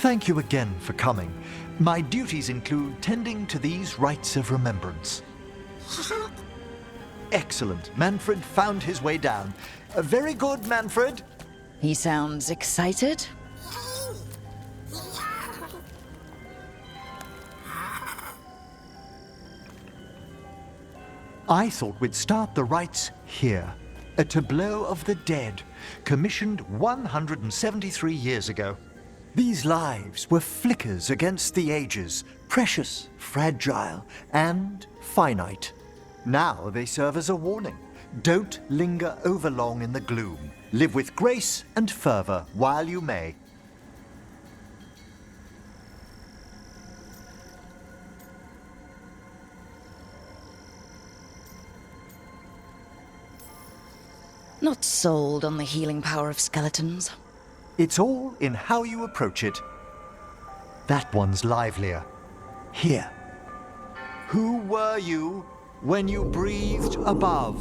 Thank you again for coming. My duties include tending to these rites of remembrance. Excellent. Manfred found his way down. Very good, Manfred. He sounds excited. I thought we'd start the rites here. A tableau of the dead, commissioned 173 years ago. These lives were flickers against the ages, precious, fragile, and finite. Now they serve as a warning. Don't linger overlong in the gloom. Live with grace and fervor while you may. Not sold on the healing power of skeletons. It's all in how you approach it. That one's livelier. Here. Who were you when you breathed above?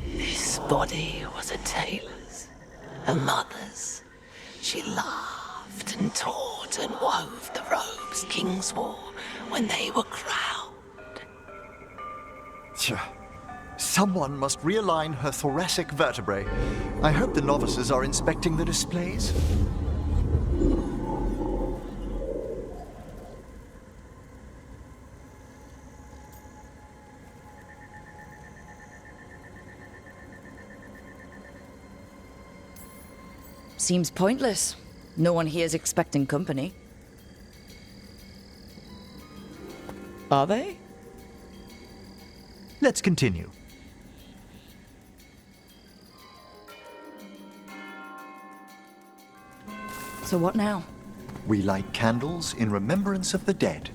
This body was a tailor's, a mother's. She laughed and taught and wove the robes kings wore when they were crowned. Tch. Someone must realign her thoracic vertebrae. I hope the novices are inspecting the displays. Seems pointless. No one here's expecting company. Are they? Let's continue. So what now? We light candles in remembrance of the dead.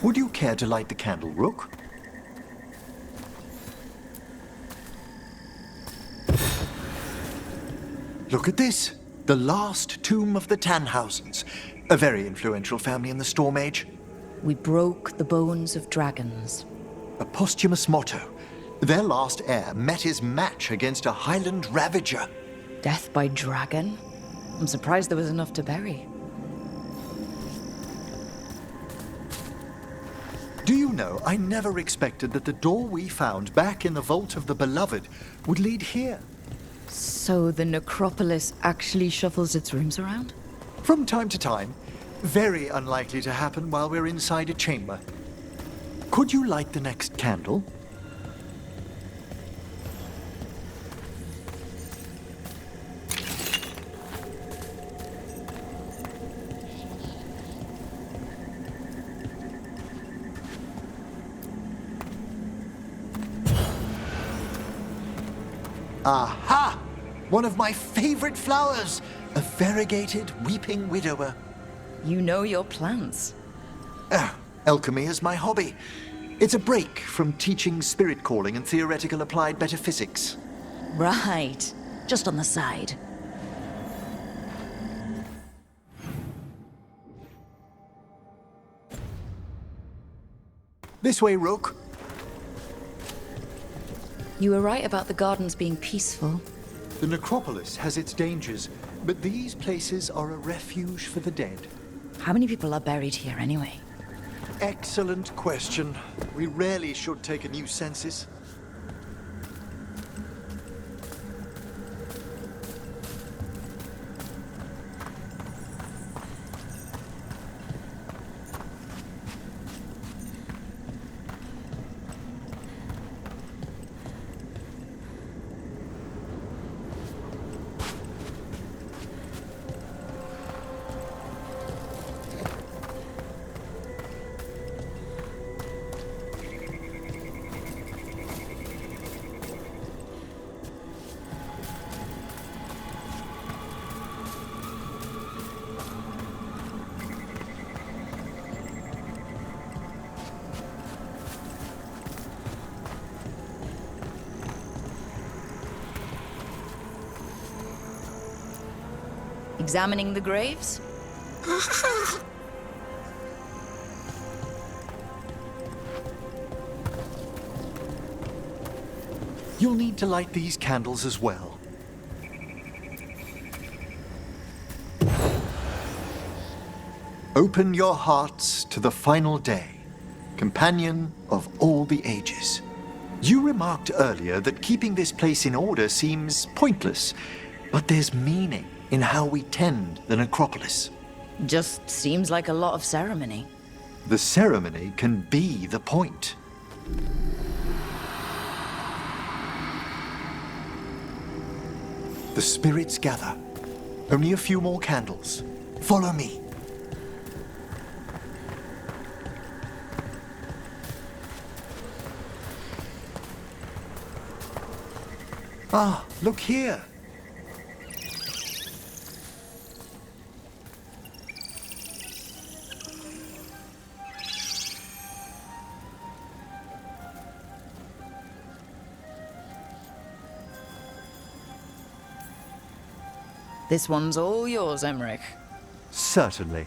Would you care to light the candle, Rook? Look at this. The last tomb of the Tannhausens. A very influential family in the Storm Age. We broke the bones of dragons. A posthumous motto. Their last heir met his match against a Highland Ravager. Death by dragon? I'm surprised there was enough to bury. Do you know, I never expected that the door we found back in the Vault of the Beloved would lead here. So the necropolis actually shuffles its rooms around? From time to time. Very unlikely to happen while we're inside a chamber. Could you light the next candle? Aha! One of my favorite flowers! A variegated weeping widower. You know your plants. Alchemy is my hobby. It's a break from teaching spirit calling and theoretical applied metaphysics. Right. Just on the side. This way, Rook. You were right about the gardens being peaceful. The necropolis has its dangers, but these places are a refuge for the dead. How many people are buried here anyway? Excellent question. We rarely should take a new census. Examining the graves? You'll need to light these candles as well. Open your hearts to the final day, companion of all the ages. You remarked earlier that keeping this place in order seems pointless, but there's meaning in how we tend the necropolis. Just seems like a lot of ceremony. The ceremony can be the point. The spirits gather. Only a few more candles. Follow me. Ah, look here. This one's all yours, Emmerich. Certainly.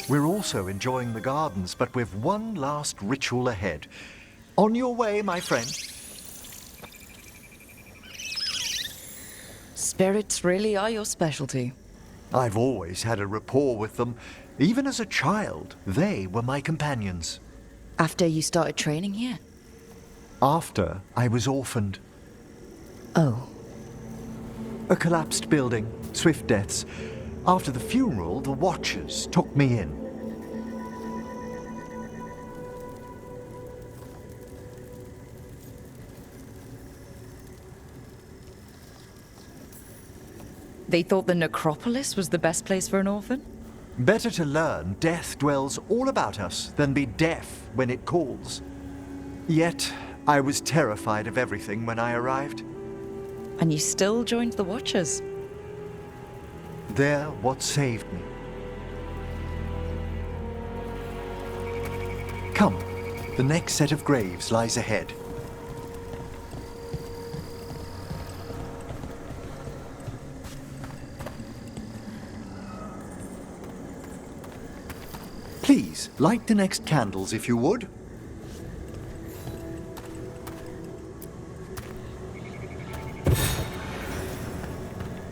We're also enjoying the gardens, but we've one last ritual ahead. On your way, my friend. Spirits really are your specialty. I've always had a rapport with them. Even as a child, they were my companions. After you started training here? After I was orphaned. Oh. A collapsed building, swift deaths. After the funeral, the Watchers took me in. They thought the necropolis was the best place for an orphan? Better to learn death dwells all about us than be deaf when it calls. Yet, I was terrified of everything when I arrived. And you still joined the Watchers? They're what saved me. Come, the next set of graves lies ahead. Please, light the next candles if you would.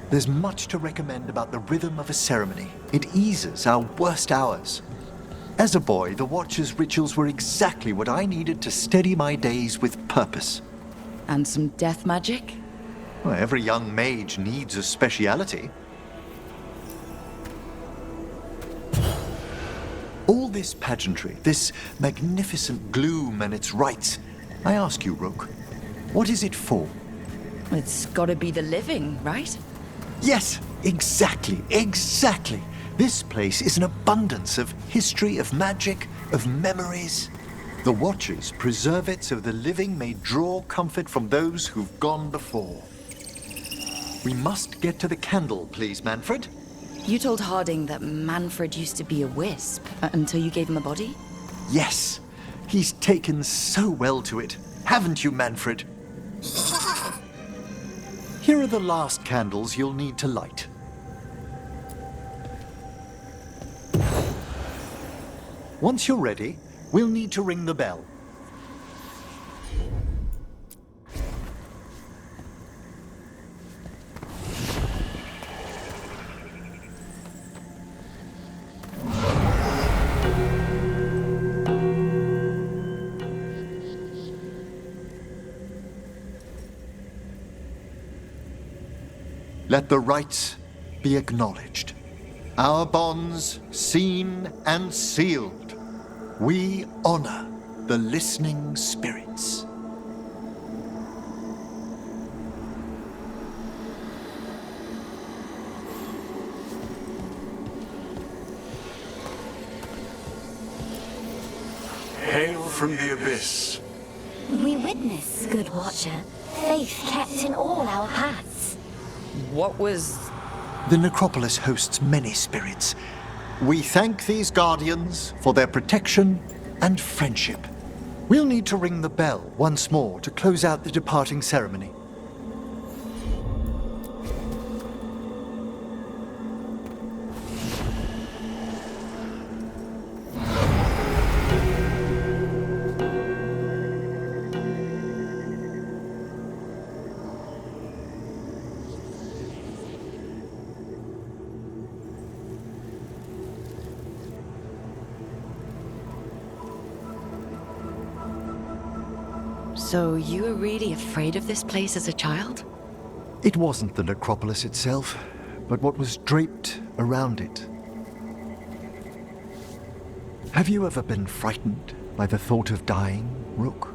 There's much to recommend about the rhythm of a ceremony. It eases our worst hours. As a boy, the Watcher's rituals were exactly what I needed to steady my days with purpose. And some death magic? Well, every young mage needs a speciality. All this pageantry, this magnificent gloom and its rites, I ask you, Rook, what is it for? It's gotta be the living, right? Yes, exactly. This place is an abundance of history, of magic, of memories. The Watchers preserve it so the living may draw comfort from those who've gone before. We must get to the candle, please, Manfred. You told Harding that Manfred used to be a wisp until you gave him a body? Yes, he's taken so well to it. Haven't you, Manfred? Here are the last candles you'll need to light. Once you're ready, we'll need to ring the bell. Let the rites be acknowledged. Our bonds seen and sealed. We honor the listening spirits. Hail from the abyss. We witness, good Watcher, faith kept in all our paths. What was... The necropolis hosts many spirits. We thank these guardians for their protection and friendship. We'll need to ring the bell once more to close out the departing ceremony. So you were really afraid of this place as a child? It wasn't the necropolis itself, but what was draped around it. Have you ever been frightened by the thought of dying, Rook?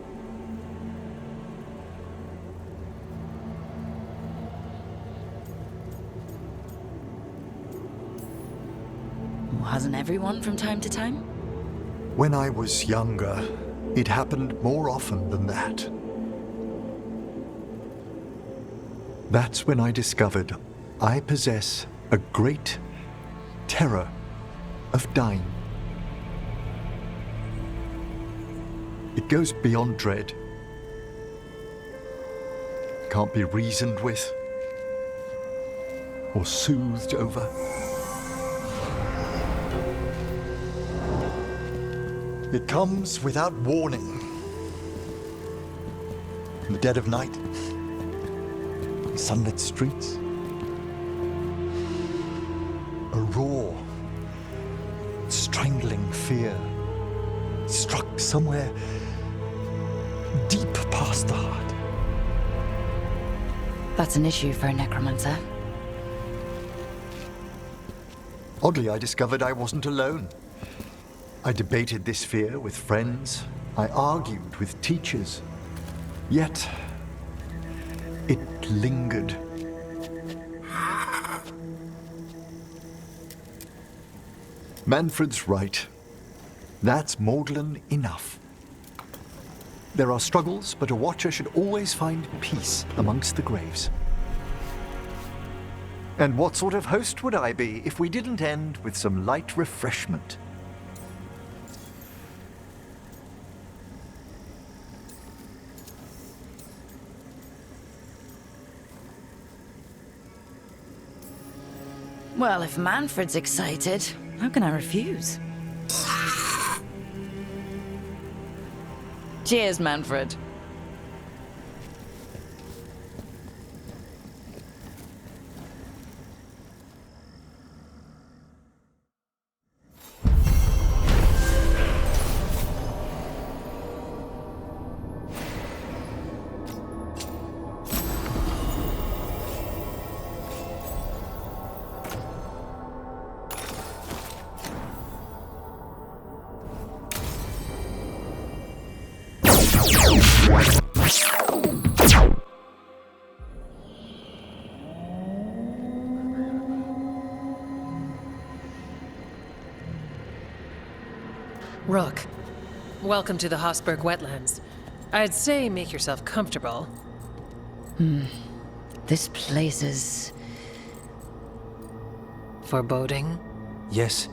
Hasn't everyone from time to time? When I was younger, it happened more often than that. That's when I discovered I possess a great terror of dying. It goes beyond dread. Can't be reasoned with or soothed over. It comes without warning. In the dead of night, sunlit streets, a raw, strangling fear struck somewhere deep past the heart. That's an issue for a necromancer. Oddly, I discovered I wasn't alone. I debated this fear with friends. I argued with teachers. Yet, it lingered. Manfred's right. That's maudlin enough. There are struggles, but a watcher should always find peace amongst the graves. And what sort of host would I be if we didn't end with some light refreshment? Well, if Manfred's excited, how can I refuse? Cheers, Manfred. Rook, welcome to the Hosberg wetlands. I'd say make yourself comfortable. This place is... Foreboding? Yes.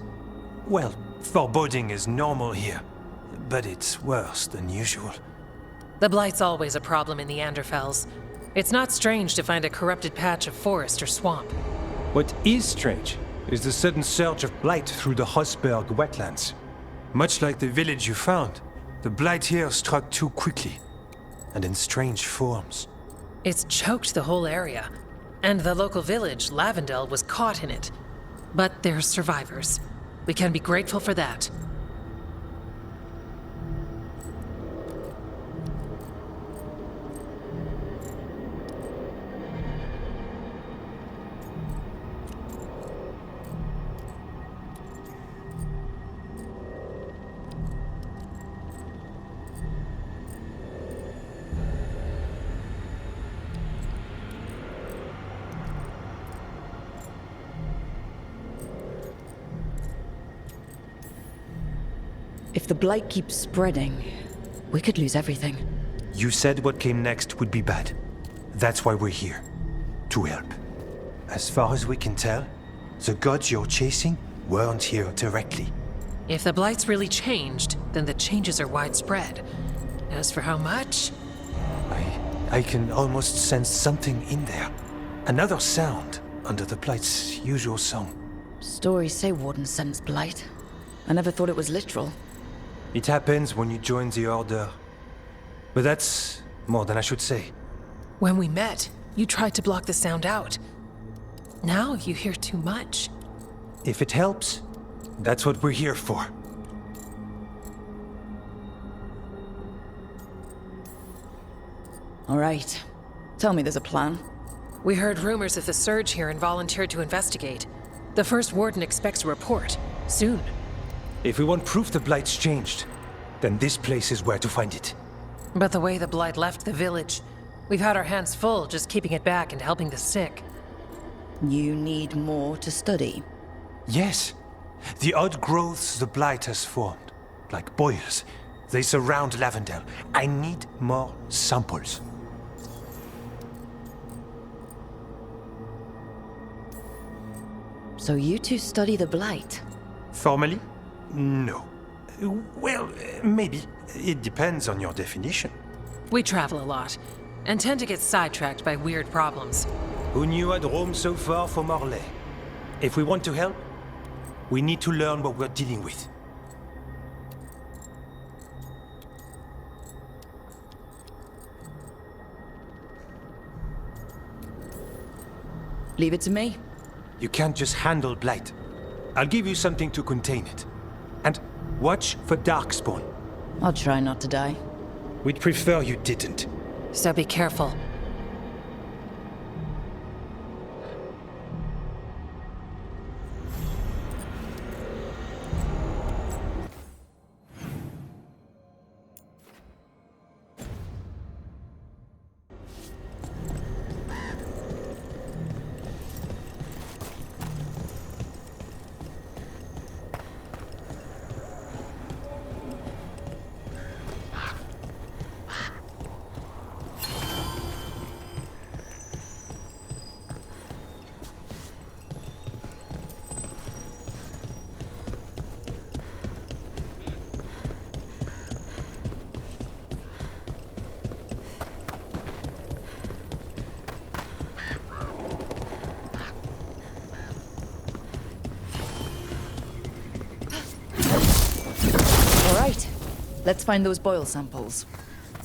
Well, foreboding is normal here, but it's worse than usual. The Blight's always a problem in the Anderfels. It's not strange to find a corrupted patch of forest or swamp. What is strange is the sudden surge of blight through the Hosberg wetlands. Much like the village you found, the blight here struck too quickly, and in strange forms. It's choked the whole area, and the local village, Lavendel, was caught in it. But they're survivors. We can be grateful for that. If the blight keeps spreading, we could lose everything. You said what came next would be bad. That's why we're here. To help. As far as we can tell, the gods you're chasing weren't here directly. If the Blight's really changed, then the changes are widespread. As for how much? I can almost sense something in there. Another sound under the Blight's usual song. Stories say wardens sense blight. I never thought it was literal. It happens when you join the Order. But that's more than I should say. When we met, you tried to block the sound out. Now you hear too much. If it helps, that's what we're here for. All right. Tell me there's a plan. We heard rumors of the surge here and volunteered to investigate. The first warden expects a report. Soon. If we want proof the Blight's changed, then this place is where to find it. But the way the Blight left the village, we've had our hands full just keeping it back and helping the sick. You need more to study. Yes. The odd growths the Blight has formed, like boils, they surround Lavendel. I need more samples. So you two study the Blight? Formally? No. Well, maybe. It depends on your definition. We travel a lot, and tend to get sidetracked by weird problems. Who knew I'd roam so far from Orlais? If we want to help, we need to learn what we're dealing with. Leave it to me. You can't just handle Blight. I'll give you something to contain it. And watch for Darkspawn. I'll try not to die. We'd prefer you didn't. So be careful. Right. Let's find those boil samples.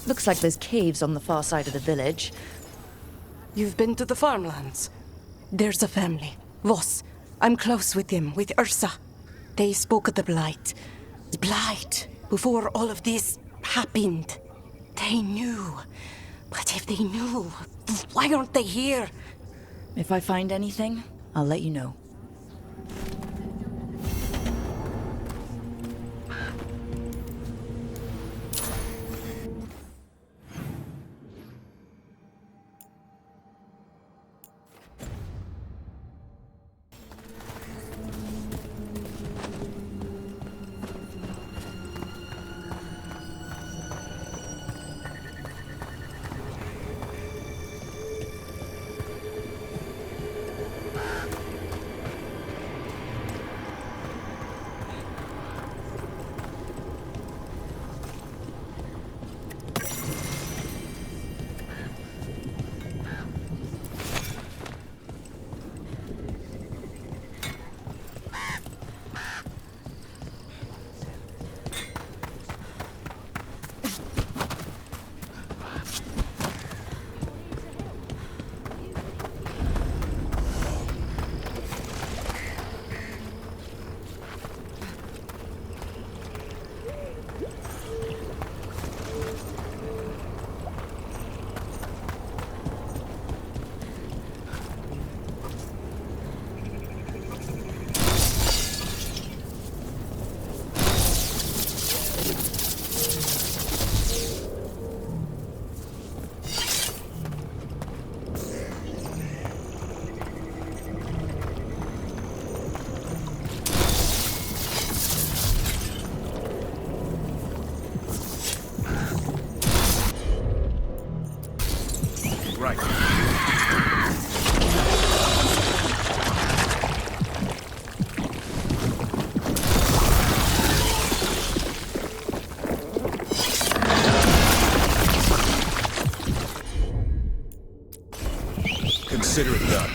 Looks like there's caves on the far side of the village. You've been to the farmlands? There's a family. Voss. I'm close with him, with Ursa. They spoke of the Blight. Blight. Before all of this happened. They knew. But if they knew, why aren't they here? If I find anything, I'll let you know. Consider it done.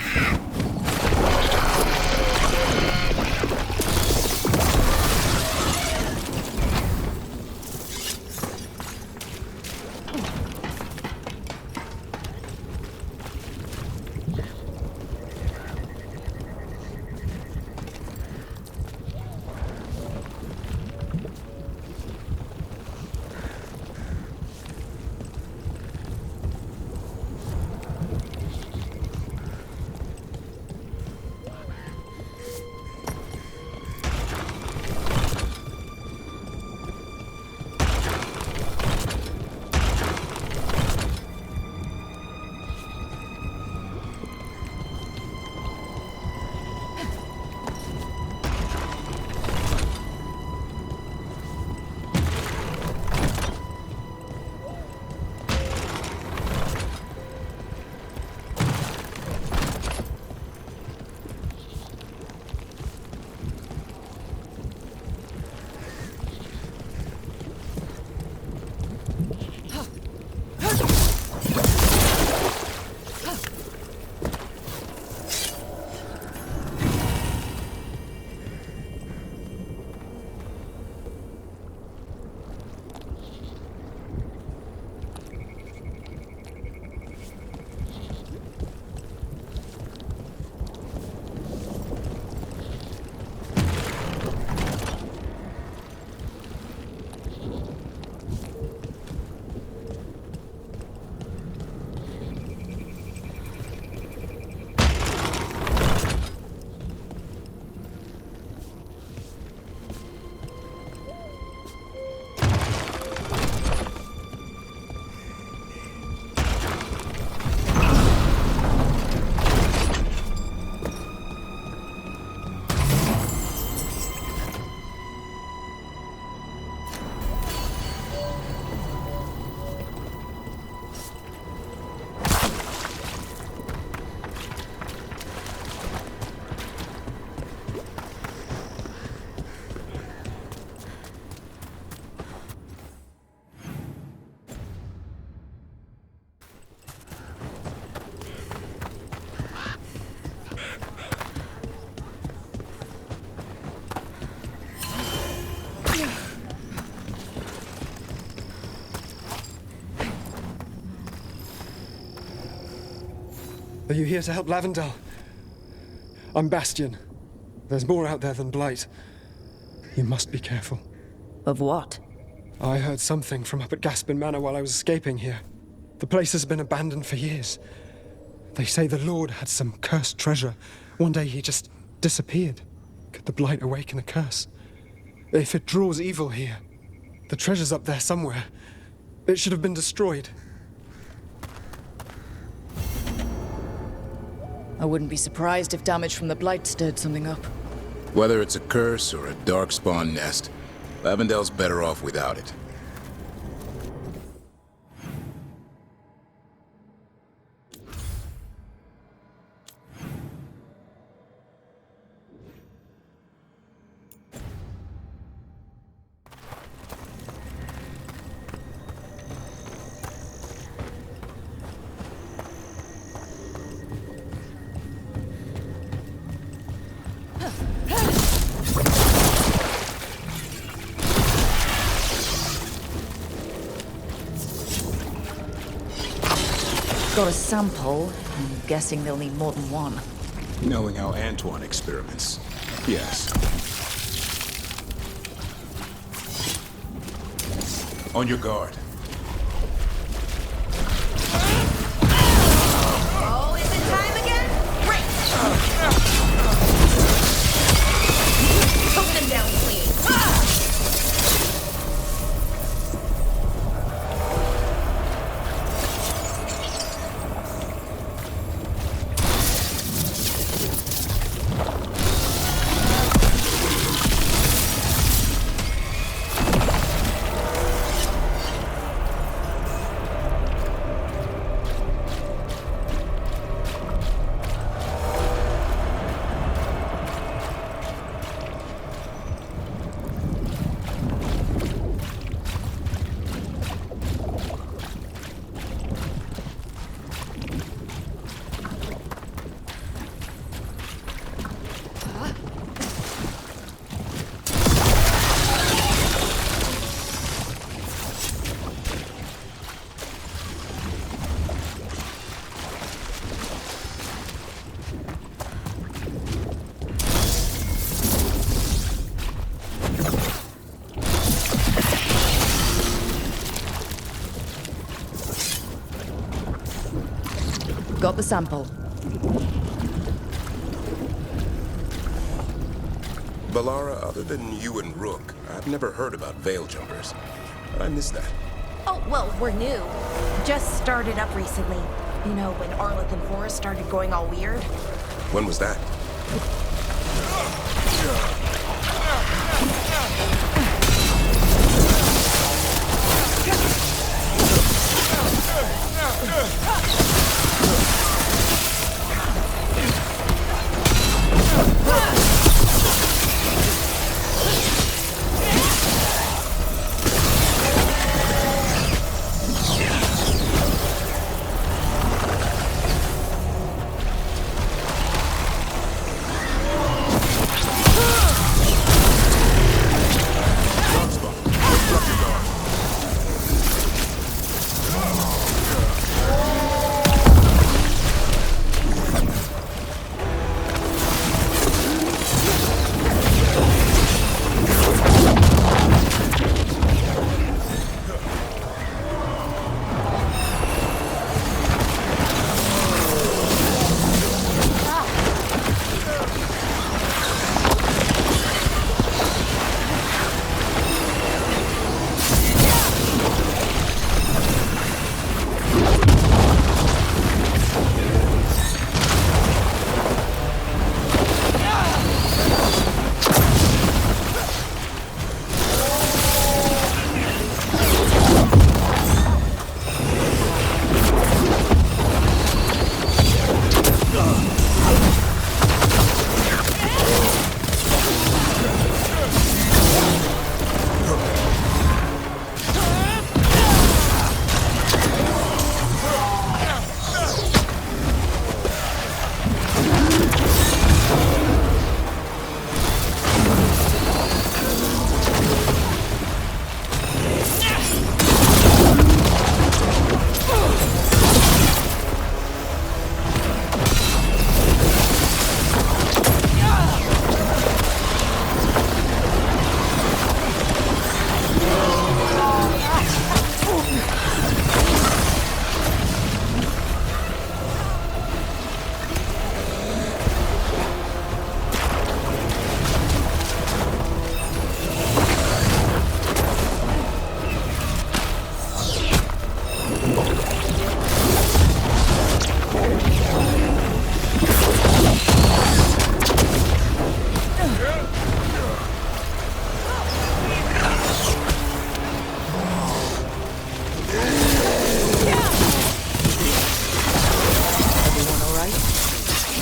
Are you here to help Lavendel? I'm Bastion. There's more out there than Blight. You must be careful. Of what? I heard something from up at Gaspin Manor while I was escaping here. The place has been abandoned for years. They say the Lord had some cursed treasure. One day he just disappeared. Could the Blight awaken a curse? If it draws evil here, the treasure's up there somewhere. It should have been destroyed. I wouldn't be surprised if damage from the Blight stirred something up. Whether it's a curse or a darkspawn nest, Lavendel's better off without it. Got a sample. I'm guessing they'll need more than one. Knowing how Antoine experiments. Yes. On your guard. Oh, is it time again? Great! Poke them down clean. Got the sample. Balara, other than you and Rook, I've never heard about veil jumpers. I missed that. Oh, well, we're new. Just started up recently. You know, when Arleth and Forrest started going all weird. When was that?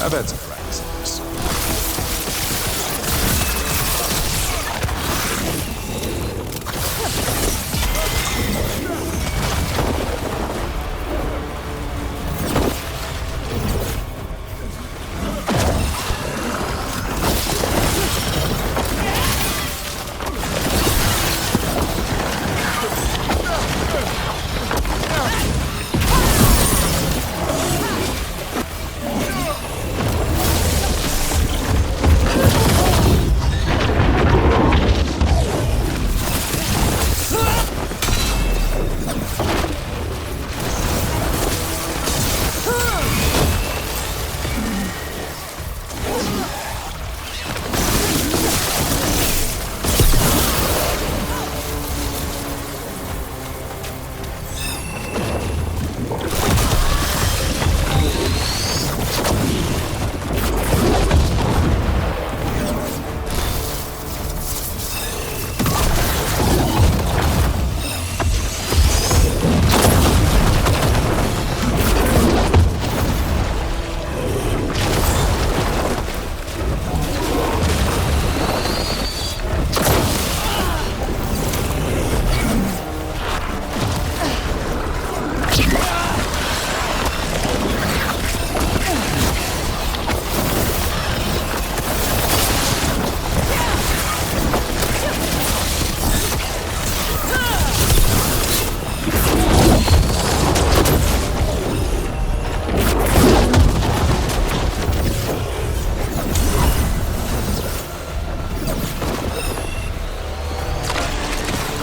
I've had some practice in this.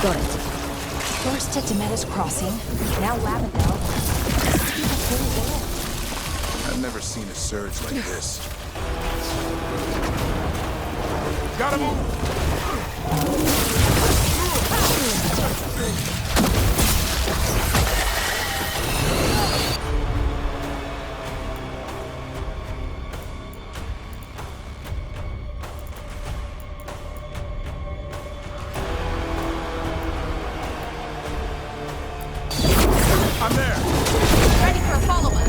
Got it. First at Demeter's Crossing, now Lavendel. I've never seen a surge like this. Gotta move! I'm there! Ready for a follow-up.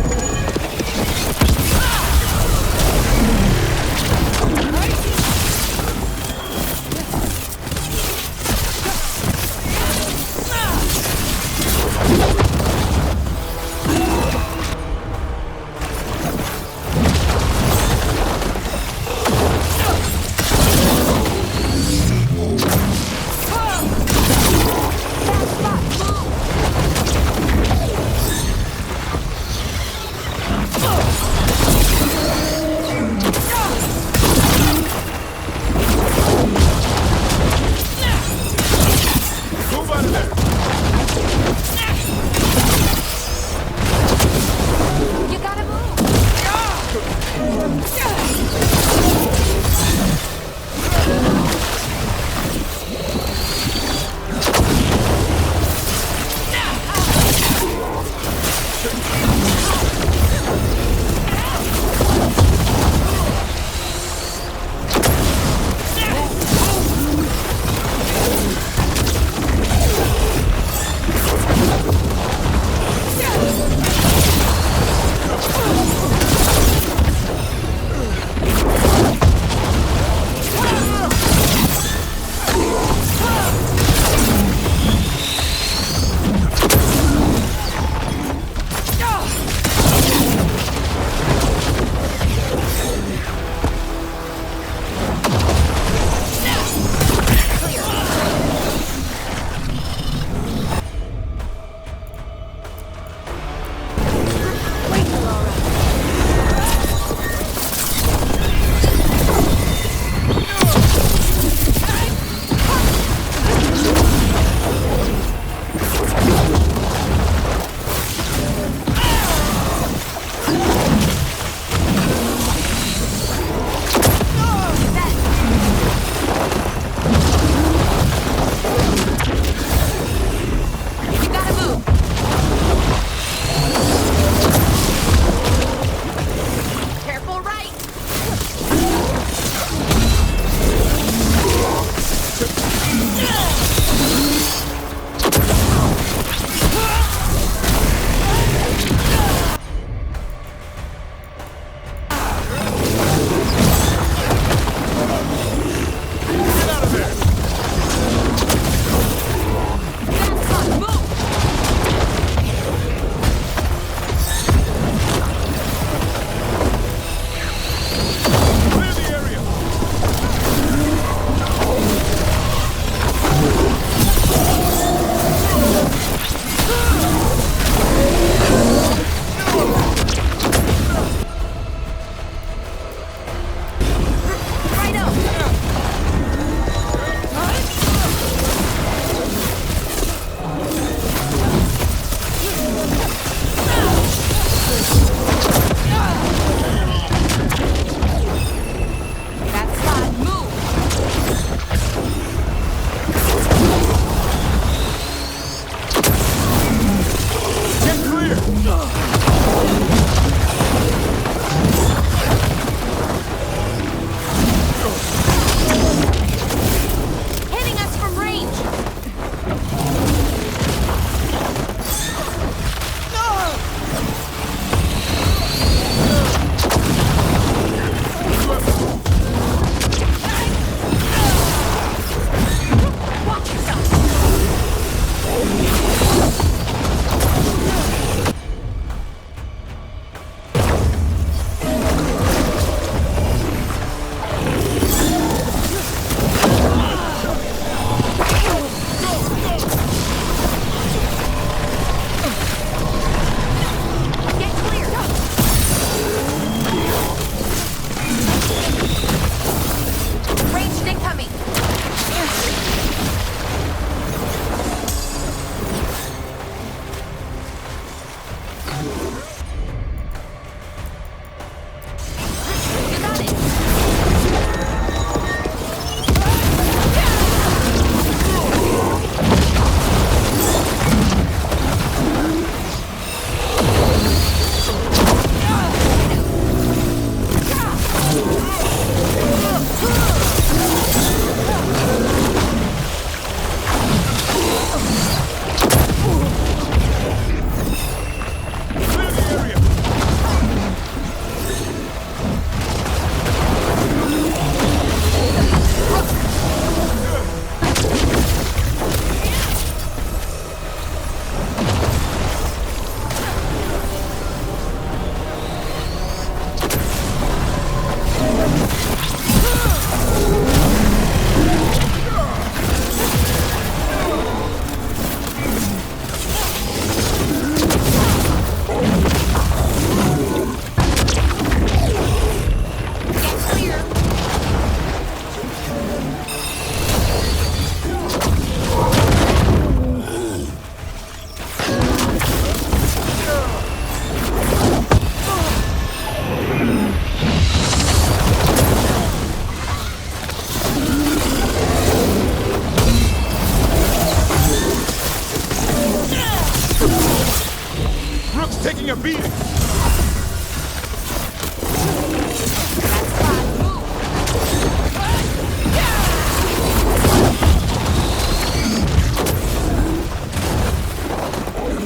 Rook's taking a beating!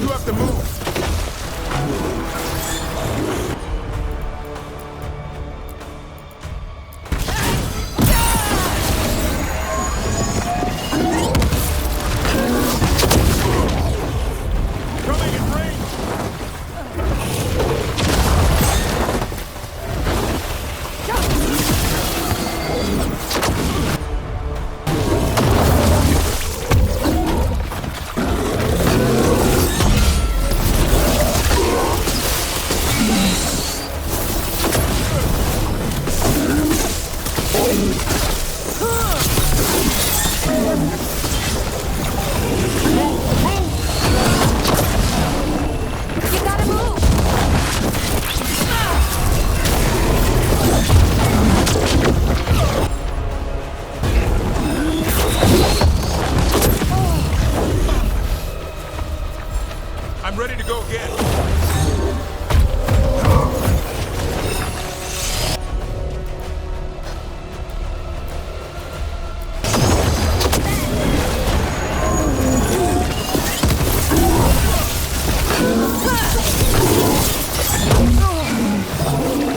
You have to move! Coming in range! You gotta move! I'm ready to go again.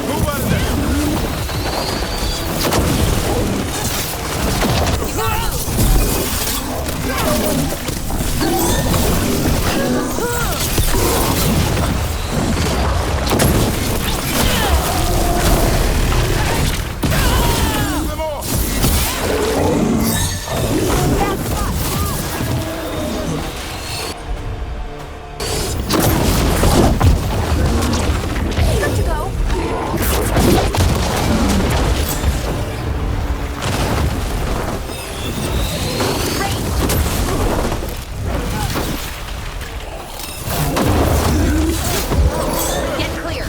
Move out of there! Them off! Good to go. Get clear.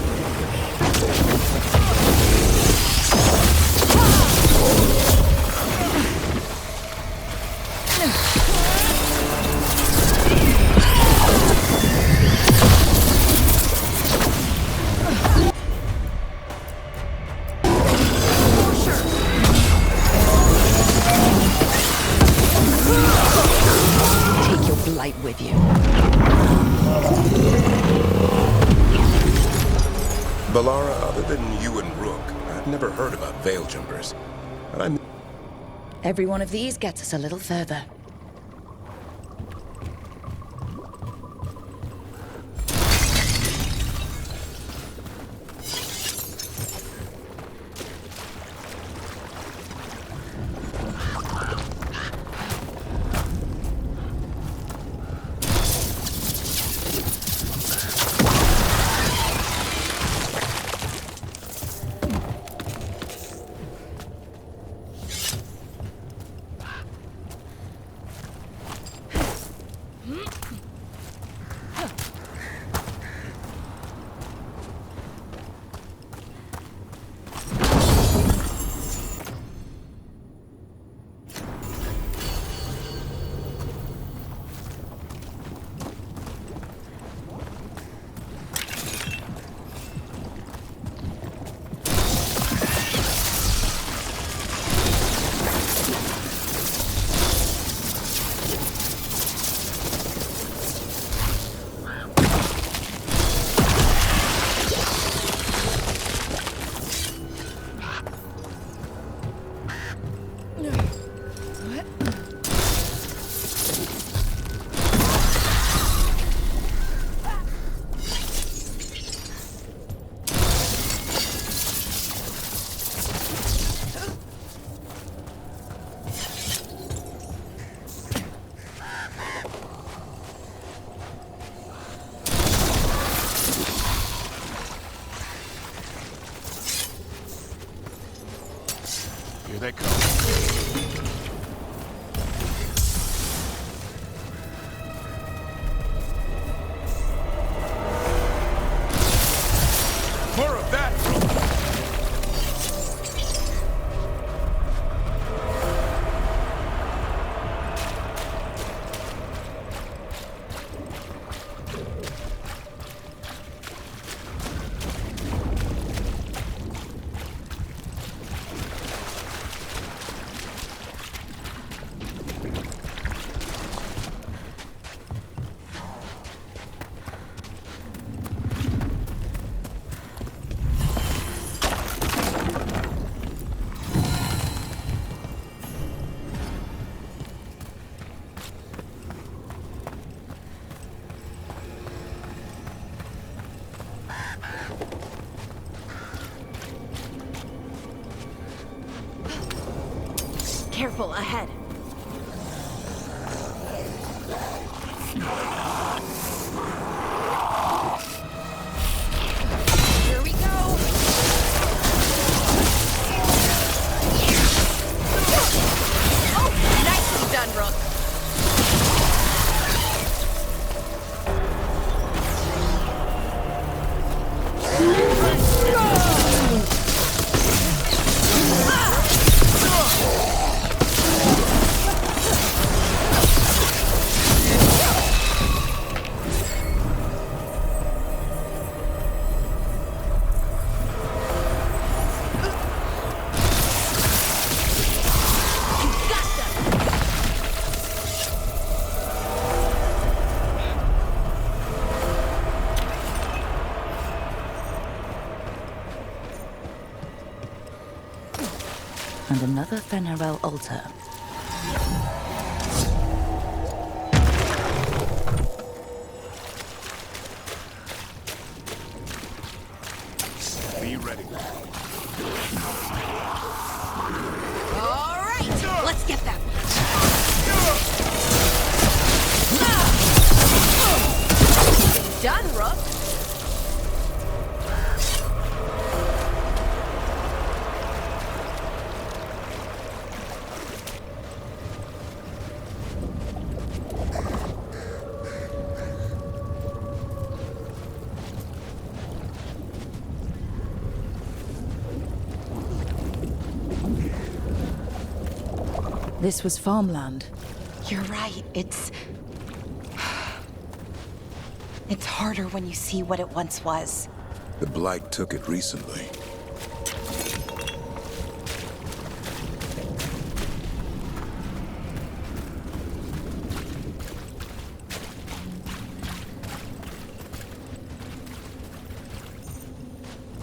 Take your blight with you. Balara, other than you and Rook, I've never heard about Veil Jumpers. And I'm... Every one of these gets us a little further. Here they come. More of that! Careful, ahead. Here we go! Oh, nicely done, Rook. And another Fenarel altar. Be ready. All right, let's get them. Done, Rook. This was farmland. You're right. It's harder when you see what it once was. The Blight took it recently.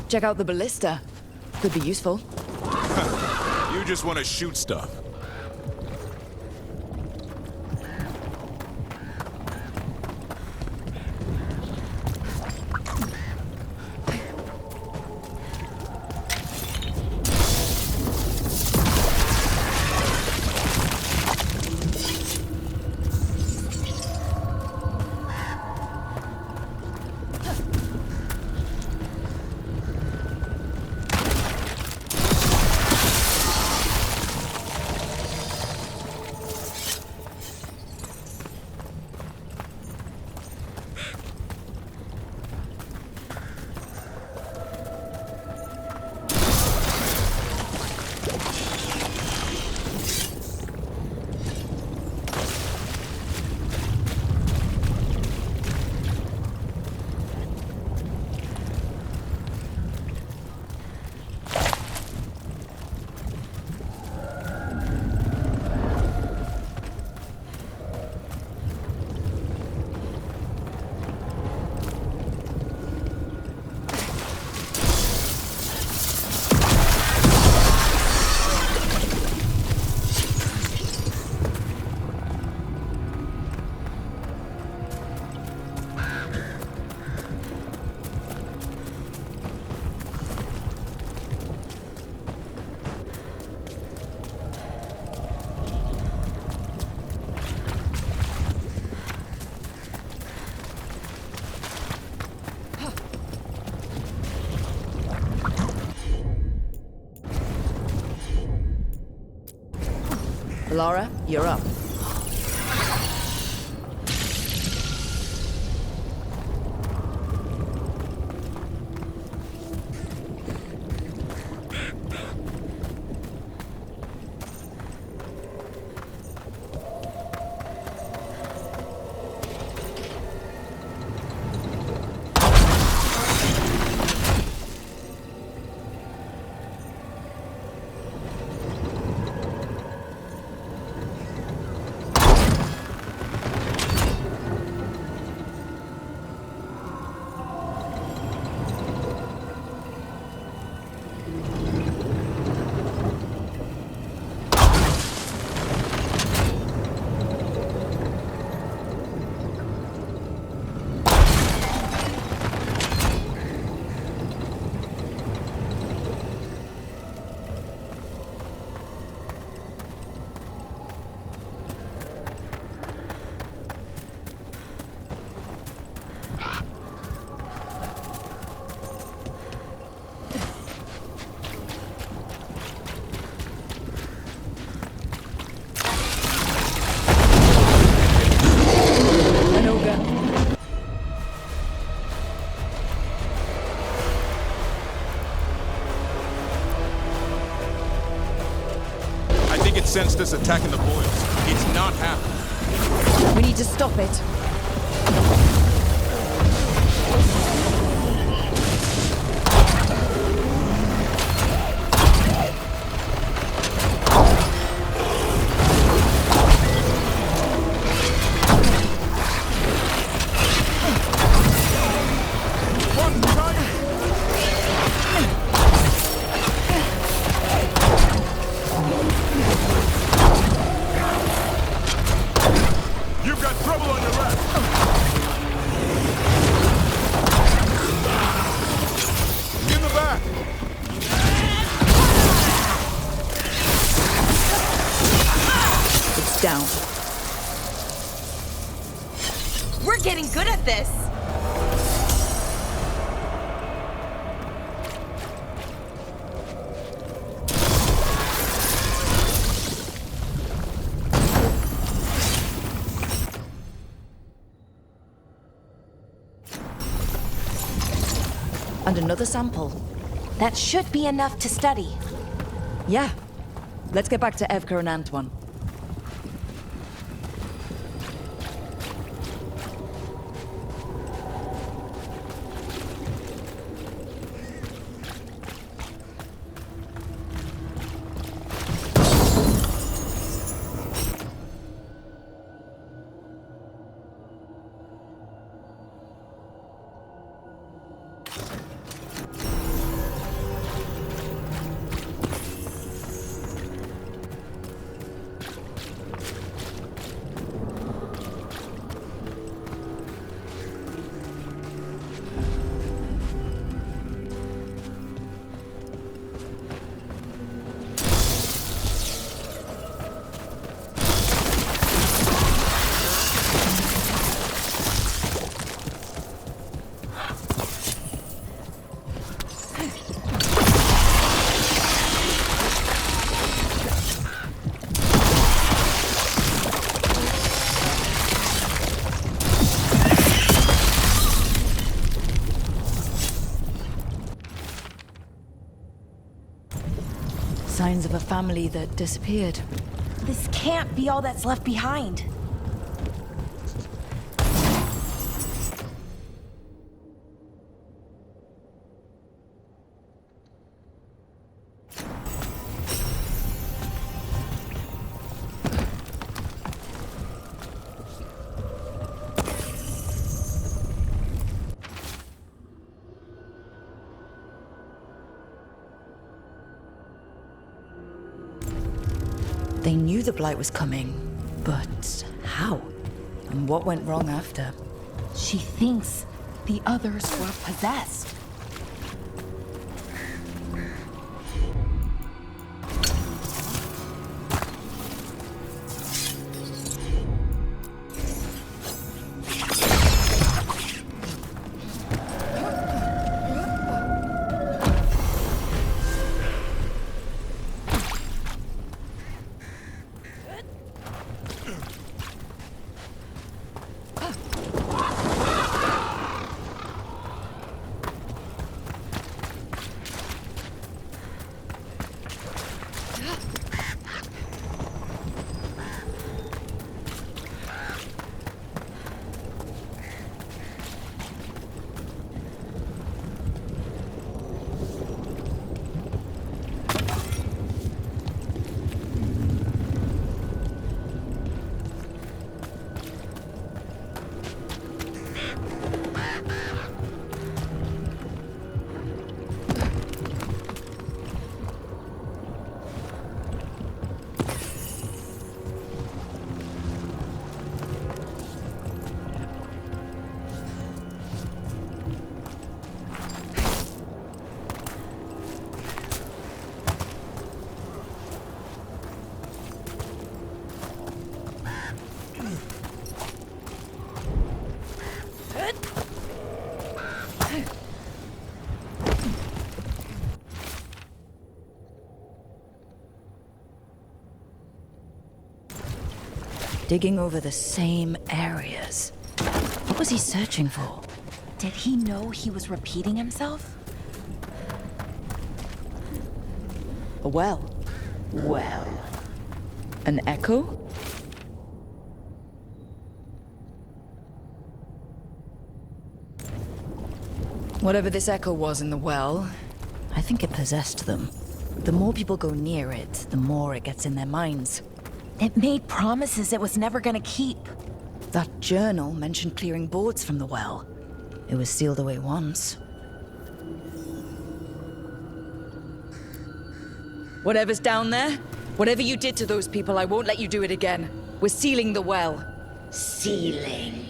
Check out the ballista. Could be useful. You just want to shoot stuff. Laura, you're up. sensed us attacking the boils. It's not happening. We need to stop it. You've got trouble on your left. In the back. It's down. We're getting good at this. And another sample. That should be enough to study. Yeah. Let's get back to Evka and Antoine. Signs of a family that disappeared. This can't be all that's left behind. They knew the Blight was coming, but how? And what went wrong after? She thinks the others were possessed. Digging over the same areas. What was he searching for? Did he know he was repeating himself? A well. Well. An echo? Whatever this echo was in the well, I think it possessed them. The more people go near it, the more it gets in their minds. It made promises it was never gonna keep. That journal mentioned clearing boards from the well. It was sealed away once. Whatever's down there, whatever you did to those people, I won't let you do it again. We're sealing the well. Sealing.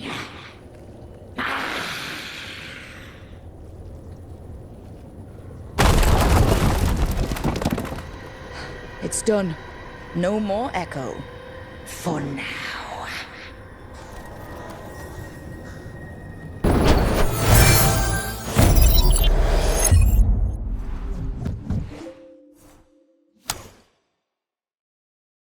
It's done. No more echo. For now.